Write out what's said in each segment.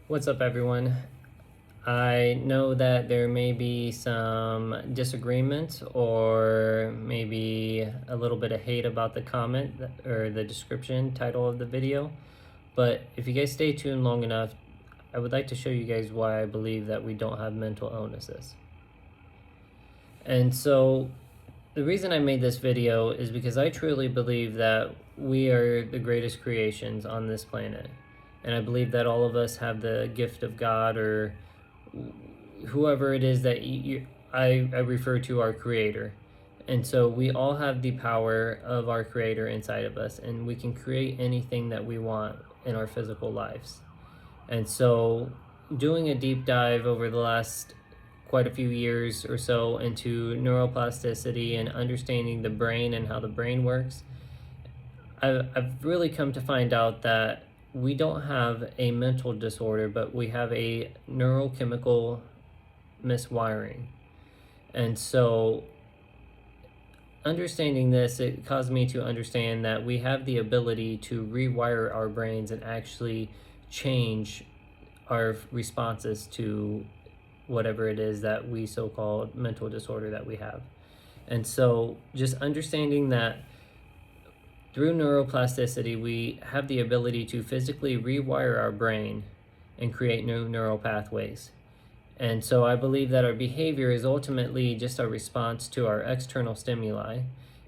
What's up, everyone? I know that there may be some disagreement or maybe a little bit of hate about the comment or the description title of the video, but if you guys stay tuned long enough, I would like to show you guys why I believe that we don't have mental illnesses. And so the reason I made this video is because I truly believe that we are the greatest creations on this planet. And I believe that all of us have the gift of God, or whoever it is that I refer to, our creator. And so we all have the power of our creator inside of us, and we can create anything that we want in our physical lives. And so doing a deep dive over the last quite a few years or so into neuroplasticity and understanding the brain and how the brain works, I've really come to find out that we don't have a mental disorder, but we have a neurochemical miswiring. And so understanding this, it caused me to understand that we have the ability to rewire our brains and actually change our responses to whatever it is that we so-called mental disorder that we have. And so just understanding that through neuroplasticity, we have the ability to physically rewire our brain and create new neural pathways. And so I believe that our behavior is ultimately just a response to our external stimuli.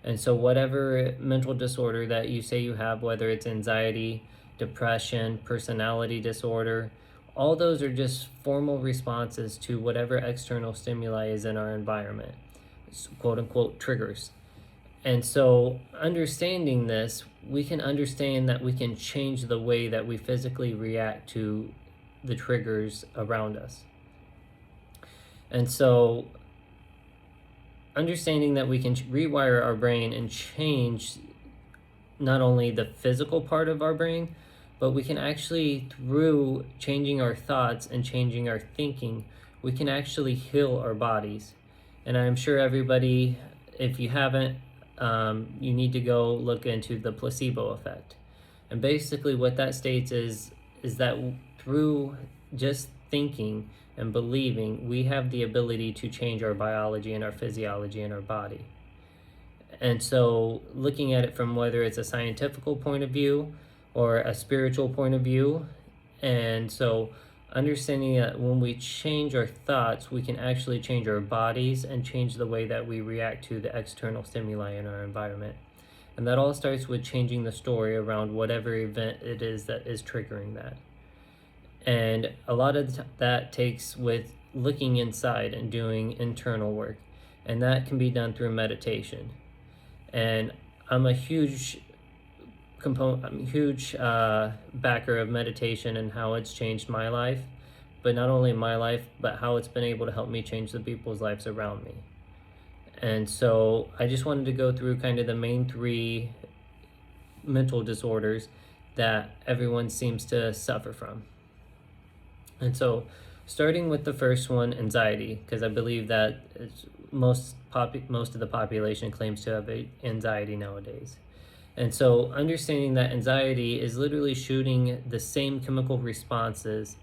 And so whatever mental disorder that you say you have, whether it's anxiety, depression, personality disorder, all those are just formal responses to whatever external stimuli is in our environment, quote unquote triggers. And so understanding this, we can understand that we can change the way that we physically react to the triggers around us. And so understanding that we can rewire our brain and change not only the physical part of our brain, but we can actually, through changing our thoughts and changing our thinking, we can actually heal our bodies. And I'm sure everybody, if you haven't, you need to go look into the placebo effect. And basically what that states is that through just thinking and believing, we have the ability to change our biology and our physiology in our body. And so looking at it from whether it's a scientific point of view or a spiritual point of view, and so understanding that when we change our thoughts, we can actually change our bodies and change the way that we react to the external stimuli in our environment. And that all starts with changing the story around whatever event it is that is triggering that. And a lot of that takes with looking inside and doing internal work. And that can be done through meditation. And I'm a huge backer of meditation and how it's changed my life, but not only my life, but how it's been able to help me change the people's lives around me. And so I just wanted to go through kind of the main three mental disorders that everyone seems to suffer from. And so starting with the first one, anxiety, because I believe that most of the population claims to have anxiety nowadays. And so understanding that anxiety is literally shooting the same chemical responses,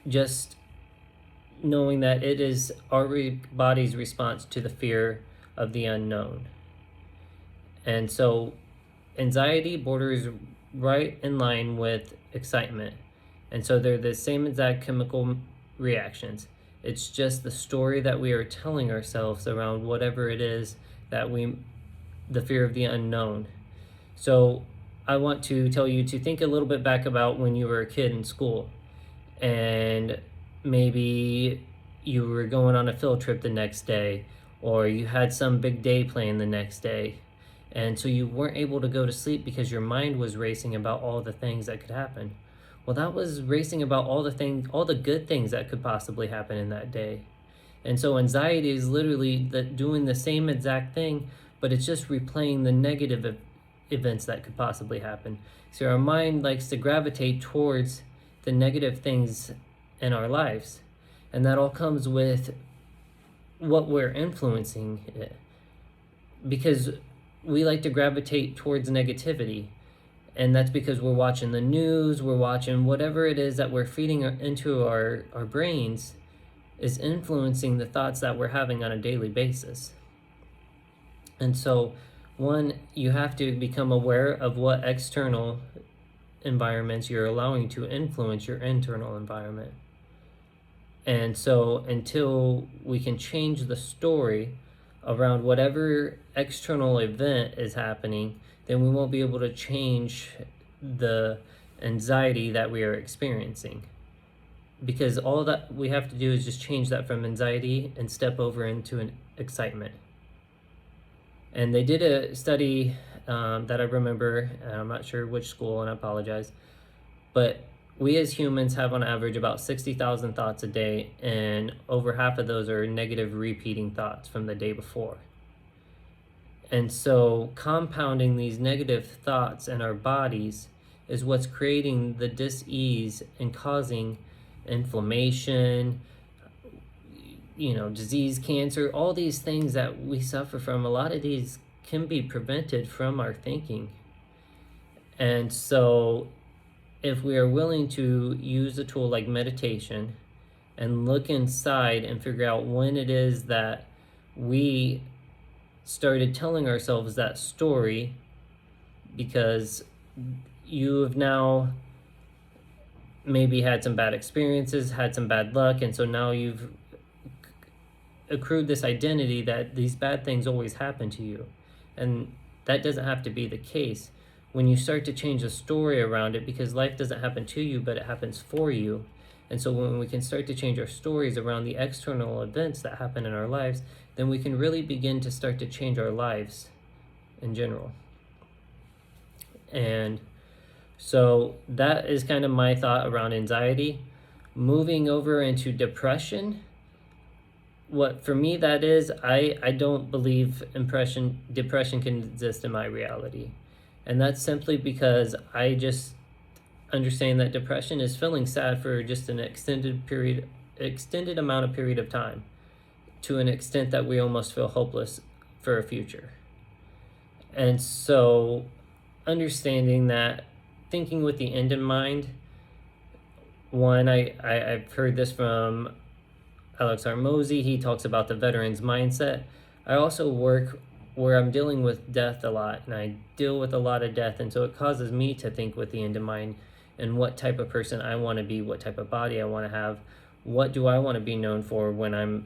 just knowing that it is our body's response to the fear of the unknown. And so anxiety borders right in line with excitement. And so they're the same exact chemical reactions. It's just the story that we are telling ourselves around whatever it is that the fear of the unknown. So I want to tell you to think a little bit back about when you were a kid in school, and maybe you were going on a field trip the next day, or you had some big day planned the next day, and so you weren't able to go to sleep because your mind was racing about all the things that could happen. Well, that was racing about all the good things that could possibly happen in that day. And so anxiety is literally doing the same exact thing, but it's just replaying the negative events that could possibly happen. So our mind likes to gravitate towards the negative things in our lives. And that all comes with what we're influencing it. Because we like to gravitate towards negativity. And that's because we're watching the news, we're watching whatever it is that we're feeding into our brains is influencing the thoughts that we're having on a daily basis. And so, one, you have to become aware of what external environments you're allowing to influence your internal environment. And so, until we can change the story around whatever external event is happening, then we won't be able to change the anxiety that we are experiencing. Because all that we have to do is just change that from anxiety and step over into an excitement. And they did a study that I remember, and I'm not sure which school, and I apologize, but we as humans have on average about 60,000 thoughts a day, and over half of those are negative repeating thoughts from the day before. And so compounding these negative thoughts in our bodies is what's creating the dis-ease and causing inflammation, disease, cancer, all these things that we suffer from. A lot of these can be prevented from our thinking. And so if we are willing to use a tool like meditation and look inside and figure out when it is that we started telling ourselves that story, because you have now maybe had some bad experiences, had some bad luck, and so now you've accrued this identity that these bad things always happen to you. And that doesn't have to be the case. When you start to change the story around it, because life doesn't happen to you, but it happens for you. And so when we can start to change our stories around the external events that happen in our lives, then we can really begin to start to change our lives in general. And so that is kind of my thought around anxiety. Moving over into depression, what for me that is, I don't believe depression can exist in my reality. And that's simply because I just understand that depression is feeling sad for just an extended amount of time, to an extent that we almost feel hopeless for a future. And so understanding that, thinking with the end in mind, one, I've heard this from Alex Hormozi. He talks about the veteran's mindset. I also work where I'm dealing with death a lot, and I deal with a lot of death, and so it causes me to think with the end in mind and what type of person I want to be, what type of body I want to have, what do I want to be known for when they're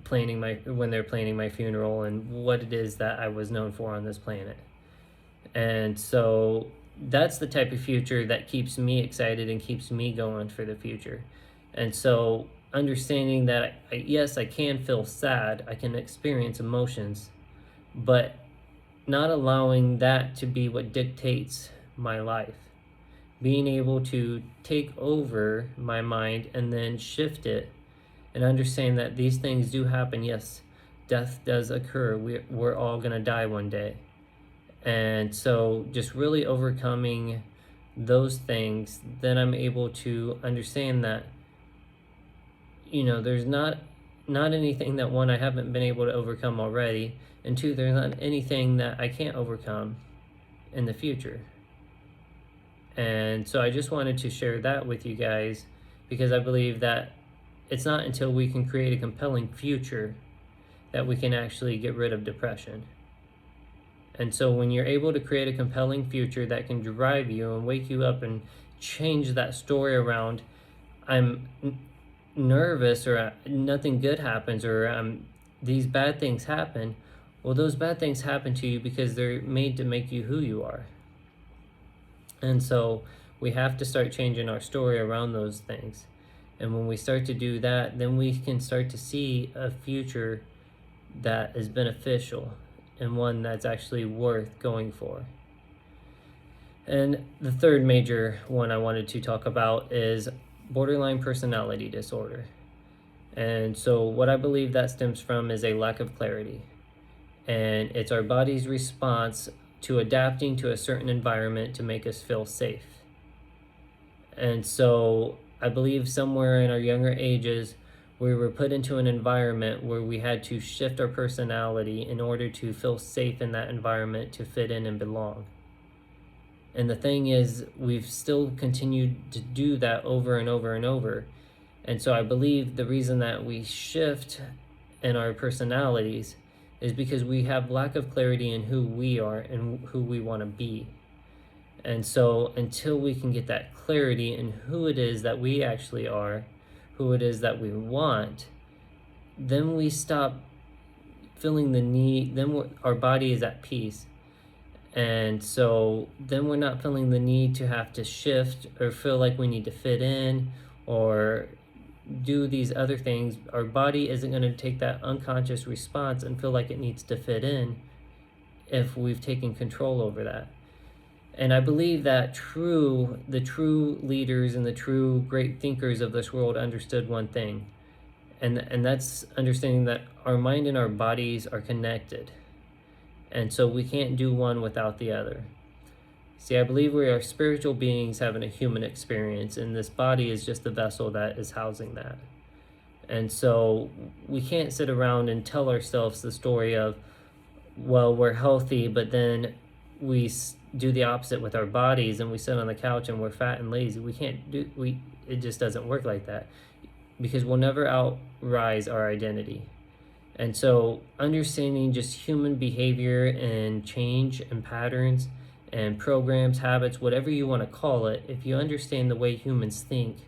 planning my funeral, and what it is that I was known for on this planet. And so that's the type of future that keeps me excited and keeps me going for the future. And so understanding that yes, I can feel sad, I can experience emotions, but not allowing that to be what dictates my life. Being able to take over my mind and then shift it and understand that these things do happen. Yes, death does occur. We're all going to die one day. And so just really overcoming those things, then I'm able to understand that, there's not anything that, one, I haven't been able to overcome already, and two, there's not anything that I can't overcome in the future. And so I just wanted to share that with you guys, because I believe that it's not until we can create a compelling future that we can actually get rid of depression. And so when you're able to create a compelling future that can drive you and wake you up and change that story around, I'm nervous, or nothing good happens, or these bad things happen, well, those bad things happen to you because they're made to make you who you are. And so we have to start changing our story around those things. And when we start to do that, then we can start to see a future that is beneficial and one that's actually worth going for. And the third major one I wanted to talk about is borderline personality disorder. And so what I believe that stems from is a lack of clarity. And it's our body's response to adapting to a certain environment to make us feel safe. And so I believe somewhere in our younger ages, we were put into an environment where we had to shift our personality in order to feel safe in that environment, to fit in and belong. And the thing is, we've still continued to do that over and over and over. And so I believe the reason that we shift in our personalities is because we have lack of clarity in who we are and who we want to be. And so until we can get that clarity in who it is that we actually are, who it is that we want, then we stop feeling the need, then our body is at peace. And so then we're not feeling the need to have to shift or feel like we need to fit in or do these other things. Our body isn't going to take that unconscious response and feel like it needs to fit in if we've taken control over that. And I believe that the true leaders and the true great thinkers of this world understood one thing, and that's understanding that our mind and our bodies are connected. And so we can't do one without the other. See, I believe we are spiritual beings having a human experience, and this body is just the vessel that is housing that. And so we can't sit around and tell ourselves the story of, well, we're healthy, but then we do the opposite with our bodies and we sit on the couch and we're fat and lazy. It just doesn't work like that, because we'll never outrise our identity. And so understanding just human behavior and change and patterns and programs, habits, whatever you want to call it, if you understand the way humans think,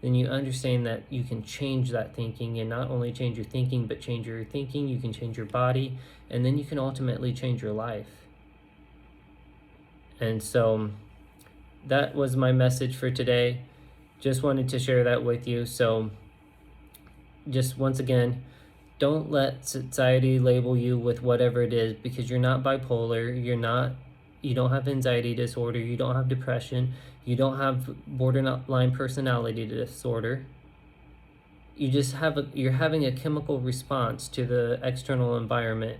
then you understand that you can change that thinking, and not only change your thinking, but change your thinking, you can change your body, and then you can ultimately change your life. And so that was my message for today. Just wanted to share that with you. So just once again, don't let society label you with whatever it is, because you're not bipolar, you don't have anxiety disorder, you don't have depression, you don't have borderline personality disorder. You're having a chemical response to the external environment.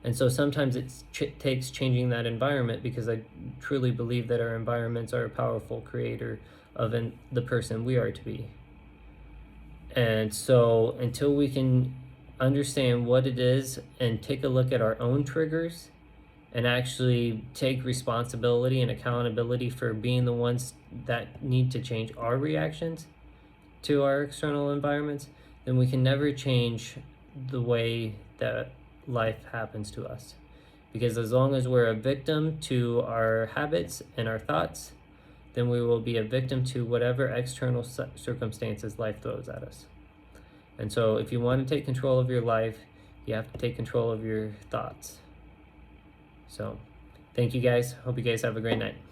And so sometimes it takes changing that environment, because I truly believe that our environments are a powerful creator of the person we are to be. And so until we can understand what it is and take a look at our own triggers and actually take responsibility and accountability for being the ones that need to change our reactions to our external environments, then we can never change the way that life happens to us. Because as long as we're a victim to our habits and our thoughts, then we will be a victim to whatever external circumstances life throws at us. And so if you want to take control of your life, you have to take control of your thoughts. So thank you guys. Hope you guys have a great night.